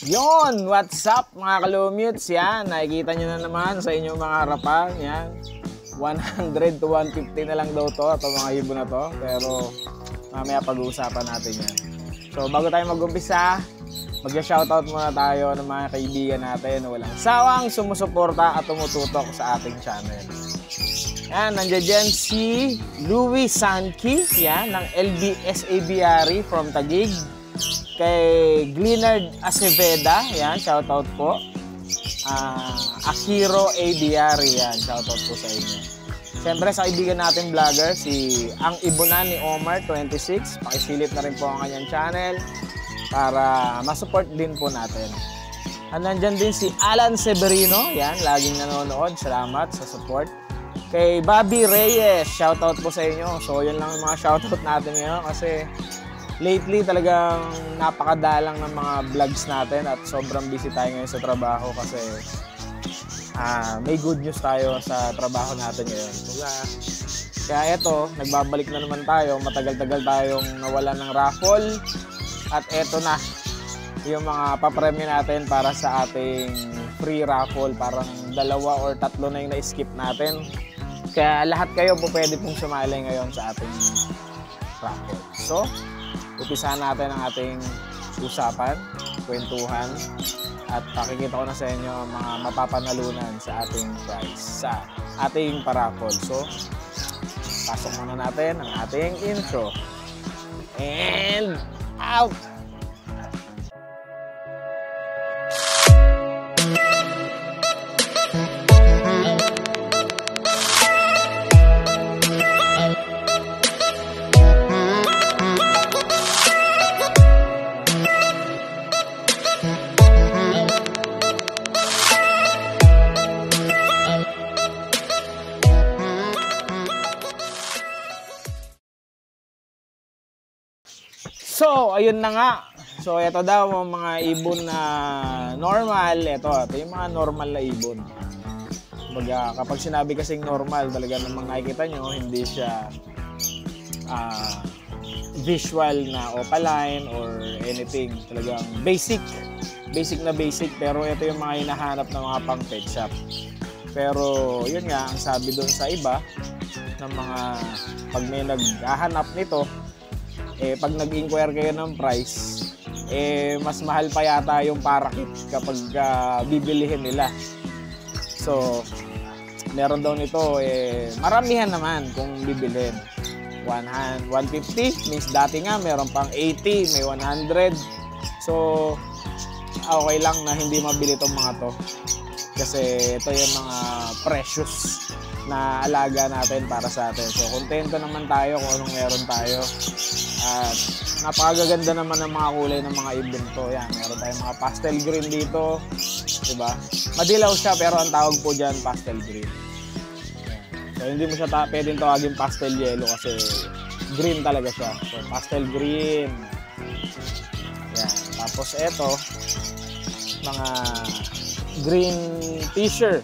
Yon, what's up mga kalumutes? Yan, nakikita nyo na naman sa inyong mga harapan. Yan, 100 to 150 na lang daw to, itong mga ibon na to. Pero mamaya pag-uusapan natin yan. So bago tayo mag-umpisa, mag-shoutout muna tayo ng mga kaibigan natin na walang sawang sumusuporta at tumututok sa ating channel. Yan, nandiyan dyan si Louis Sanki, yan, ng LBS Aviary from Taguig. Kay Glenard Aceveda, yan, shoutout po. Akiro Aviary, yan, shoutout po sa inyo. Siyempre sa kaibigan natin vlogger, si Ang Ibunan ni Omar 26. Pakisilip na rin po ang kanyang channel para masupport din po natin. Nandyan din si Alan Severino, yan, laging nanonood. Salamat sa support. Kay Bobby Reyes, shoutout po sa inyo. So yun lang yung mga shoutout natin ngayon kasi lately talagang napakadalang ng mga vlogs natin at sobrang busy tayo ngayon sa trabaho kasi may good news tayo sa trabaho natin ngayon. Kaya eto, nagbabalik na naman tayo. Matagal-tagal tayong nawalan ng raffle at eto na yung mga papremyo natin para sa ating free raffle. Parang 2 or 3 na yung na-skip natin. Kaya lahat kayo po pwede pong sumali ngayon sa ating raffle. So, umpisahan natin ang ating usapan, kwentuhan, at pakikita ko na sa inyo ang mga mapapanalunan sa ating prize, sa ating paraffle. So, pasok muna natin ang ating intro. And out! So, ayun na nga. So, ito daw ang mga ibon na normal. Ito yung mga normal na ibon. Kumbaga, kapag sinabi kasing normal, talaga namang nakikita nyo, hindi siya visual na opaline or anything. Talagang basic. Basic na basic. Pero ito yung mga hinahanap ng mga pang pet shop. Pero, yun nga, ang sabi doon sa iba, ng mga, pag may naghahanap nito, pag nag-inquire kayo ng price, mas mahal pa yata yung parakeet kapag bibilihin nila. So, meron daw nito, maramihan naman kung bibilhin. 150 means dati nga meron pang 80, may 100. So, okay lang na hindi mabili itong mga to. Kasi ito yung mga precious na alaga natin para sa atin. So, kontento naman tayo kung anong meron tayo. At napakagaganda naman ng mga kulay ng mga ibon to. Yan, meron tayong mga pastel green dito. Diba? Madilaw siya pero ang tawag po dyan pastel green. So, hindi mo siya pwedeng tawagin pastel yellow kasi green talaga siya. So, pastel green. Yan. Tapos eto, mga green t-shirt.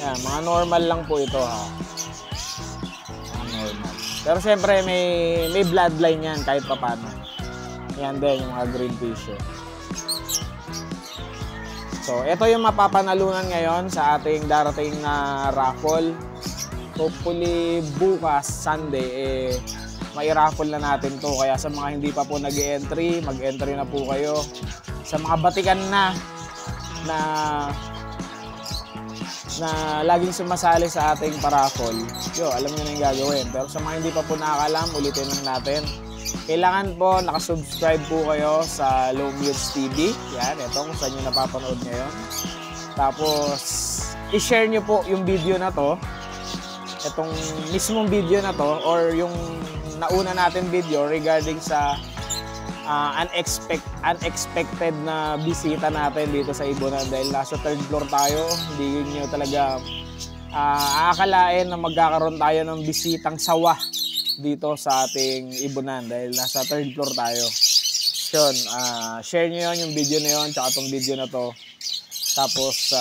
Yan, mga normal lang po ito ha. Mga normal. Pero siyempre may bloodline yan kahit paano. Yan din yung mga green t-shirt. So, ito yung mapapanalunan ngayon sa ating darating na raffle. Hopefully bukas, Sunday, mai-raffle na natin to. Kaya sa mga hindi pa po nag-entry, mag-entry na po kayo. Sa mga batikan na laging sumasali sa ating paraffle, alam nyo na yung gagawin. Pero sa mga hindi pa po nakakalam, ulitin lang natin. Kailangan po nakasubscribe po kayo sa Lomutes TV. Yan, ito kung saan nyo napapanood ngayon. Tapos, i-share nyo po yung video na to. Itong mismong video na to or yung nauna natin video regarding sa unexpected na bisita natin dito sa Ibunan dahil nasa 3rd floor tayo. Hindi nyo talaga aakalain na magkakaroon tayo ng bisitang sawa dito sa ating Ibunan dahil nasa 3rd floor tayo. Yun, share nyo yun, yung video na yun tsaka itong video na to. Tapos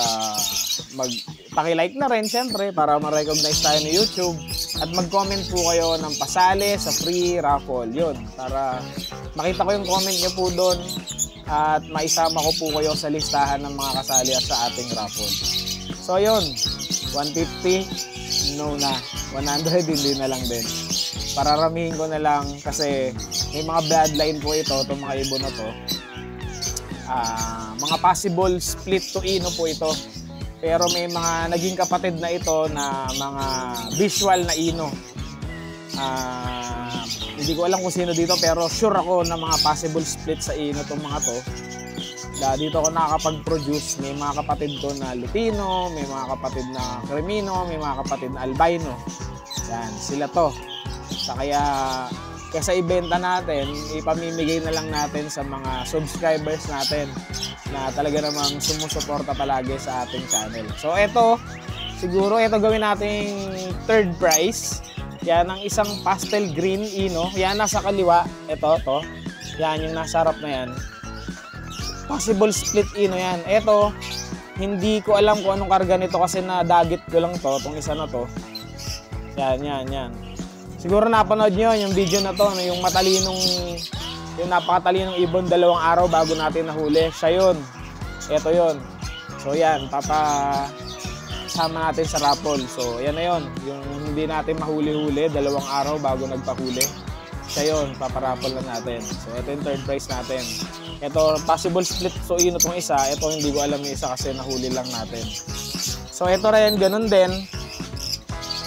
paki-like na rin syempre para ma-recognize tayo ni YouTube at mag-comment po kayo ng pasali sa free raffle. Yun, para makita ko yung comment nyo po doon at maisama ko po kayo sa listahan ng mga kasali at sa ating raffle. So yun, 150, no na. 100, hindi na lang din. Pararamihin ko na lang kasi may mga bloodline po ito, itong mga ibon na to. Mga possible split to ino po ito. Pero may mga naging kapatid na ito na mga visual na ino. Hindi ko alam kung sino dito pero sure ako na mga possible split sa ino itong mga to. Dito ako nakakapag-produce. May mga kapatid ko na Lutino, may mga kapatid na Cremino, may mga kapatid na Albino. Yan, sila to. Kaya kaysa ibenta natin, ipamimigay na lang natin sa mga subscribers natin na talaga namang sumusuporta palagi sa ating channel. So ito, siguro ito gawin nating third prize. Yan ang isang pastel green ino. Yan nasa kaliwa. Ito, to. Yan yung nasa harap na yan. Possible split ino yan. Ito, hindi ko alam kung anong karga nito kasi nadagit ko lang to, itong isa na to. Yan. Siguro napanood nyo yung video na to, yung matalinong, yung napakatalinong ibon 2 araw bago natin nahuli. Siya yun. Ito yun. So yan, sama natin sa raffle. So yan na yun. Yung hindi natin mahuli-huli 2 araw bago nagpahuli. Siya yun, paparaffle na natin. So ito yung third prize natin. Ito, possible split. So ino itong isa. Ito hindi ko alam yung isa kasi nahuli lang natin. So ito rin, ganun din.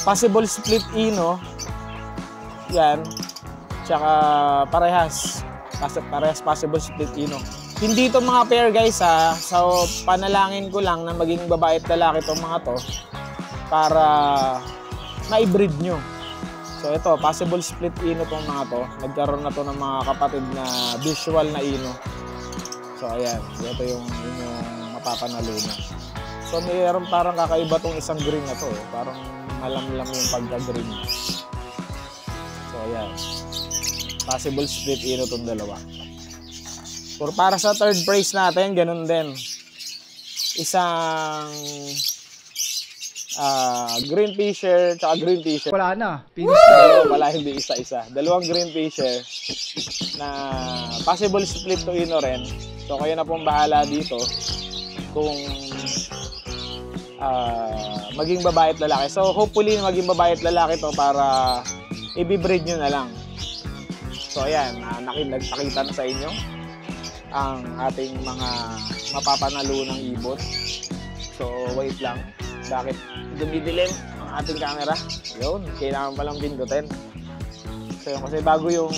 Possible split ino. Yan. Tsaka parehas possible split ino. Hindi ito mga pair guys ha. So panalangin ko lang na maging babae at lalaki itong mga to para ma-breed nyo. So ito, possible split ino itong mga to. Nagkaroon na to ng mga kapatid na visual na ino. So ayan, ito yung mapapanalunan. So mayroon parang kakaiba tong isang green na to. Parang malamlam yung pagka-green. So ayan, possible split ino itong dalawa. For para sa third prize natin, ganun din. Isang green fisher, tsaka green fisher. Wala na. Finish na. Wala, hindi isa-isa. 2 green fisher na possible split to ino rin. So kayo na pong bahala dito kung maging babae at lalaki. So hopefully maging babae at lalaki to para i-breed nyo na lang. So ayan, nagpakita na sa inyo ang ating mga mapapanalunang ibon. So wait lang, bakit dumidilim ang ating camera? Yun, kailangan palang pindutin. So yun, kasi bago yung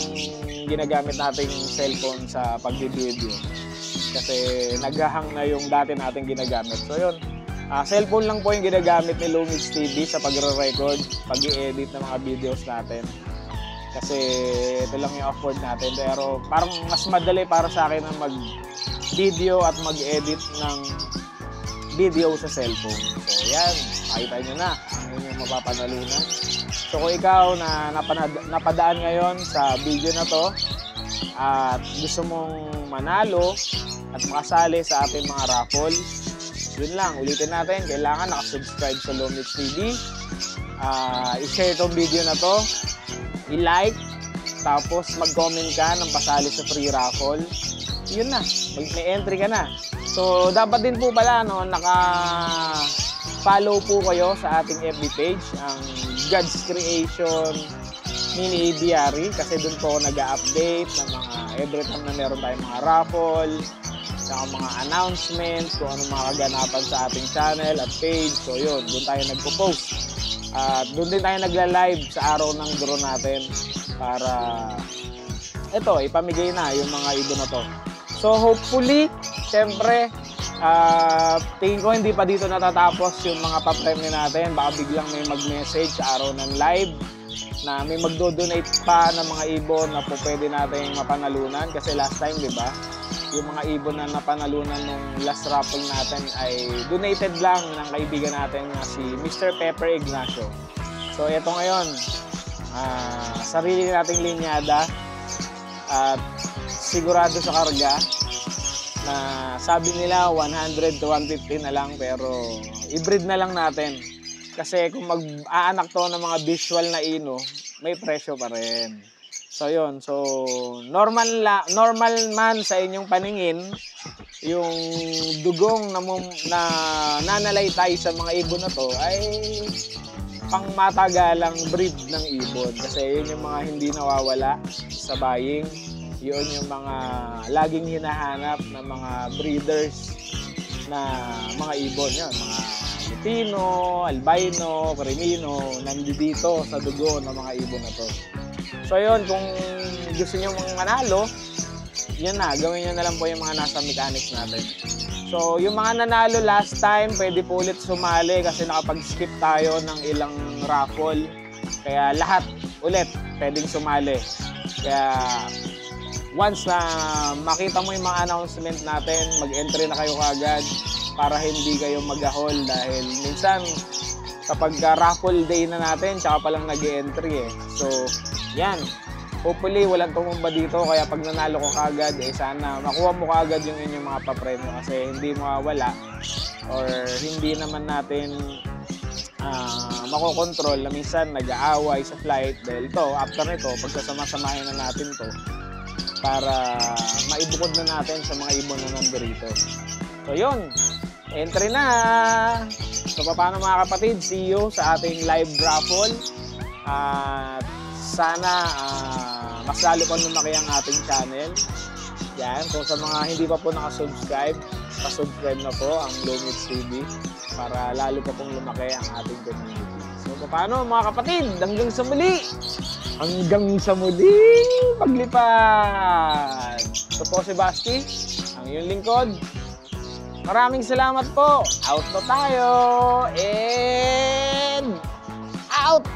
ginagamit nating cellphone sa pag-video kasi naghahang na yung dati nating ginagamit. So yun, cellphone lang po yung ginagamit ni Lumix TV sa pagre-record, pag-i-edit ng mga videos natin. Kasi ito lang yung afford natin. Pero parang mas madali para sa akin na mag-video at mag-edit ng video sa cellphone. So yan, makita nyo na ang inyong mapapanalunan. So kung ikaw na napadaan ngayon sa video na to at gusto mong manalo at makasali sa ating mga raffle, yun lang, ulitin natin, kailangan nakasubscribe sa Lumix TV, i-share itong video na to, i-like, tapos mag-comment ka ng pasali sa free raffle. Yun na, may entry ka na. So dapat din po pala naka-follow po kayo sa ating FB page, ang God's Creation Mini Aviary, kasi doon po nag-update ng mga every time na meron tayong mga raffle, saka mga announcements kung anong mga kaganapan sa ating channel at page. So yun, doon tayo nagpo-post. At doon din tayo nagla-live sa araw ng draw natin para ipamigay na yung mga ibon na to. So hopefully, syempre, tingin ko hindi pa dito natatapos yung mga papremyo natin. Baka biglang may mag-message sa araw ng live na may magdo-donate pa ng mga ibon na po pwede natin mapanalunan. Kasi last time, di ba, yung mga ibon na napanalunan nung last raffle natin ay donated lang ng kaibigan natin na si Mr. Pepper Ignacio. So ito ngayon, sarili nating linyada at sigurado sa karga na sabi nila 100 to 150 na lang, pero i-breed na lang natin. Kasi kung mag-aanak to ng mga visual na ino, may presyo pa rin. So yun, so normal man sa inyong paningin yung dugong na nanalaysay sa mga ibon na to ay pangmatagalang breed ng ibon kasi yun yung mga hindi nawawala sa buying. Yun yung mga laging hinahanap ng mga breeders na mga ibon, yun, mga Lutino, Albino, Cremino, nandito sa dugo ng mga ibon na to. So yun, kung gusto nyo manalo, yan na, gawin nyo na lang po yung mga nasa mechanics natin. So yung mga nanalo last time, pwede po ulit sumali kasi nakapag-skip tayo ng ilang raffle. Kaya lahat ulit pwedeng sumali. Kaya once na makita mo yung mga announcement natin, mag-entry na kayo kaagad para hindi kayo mag-ahol dahil minsan kapag raffle day na natin, tsaka palang nag-entry eh. So, yan. Hopefully, walang tumumba dito. Kaya pag nanalo ko kaagad, sana makuha mo kaagad yung inyong mga papremyo kasi hindi mawawala or hindi naman natin makokontrol na minsan nag-aaway sa flight dahil to, after nito, pagsasama-samahin na natin to para maibukod na natin sa mga ibon na nandito. So, yun. Entry na! So, paano mga kapatid? See you sa ating live raffle. At sana mas lalo pang lumaki ang ating channel. Yan. Kung sa mga hindi pa po nakasubscribe, pasubscribe na po ang Lumits TV para lalo pa pong lumaki ang ating community. So, paano mga kapatid? Hanggang sa muli! Hanggang sa muling paglipad! Ito po si Basti, ang iyong lingkod. Maraming salamat po. Out na tayo. And out!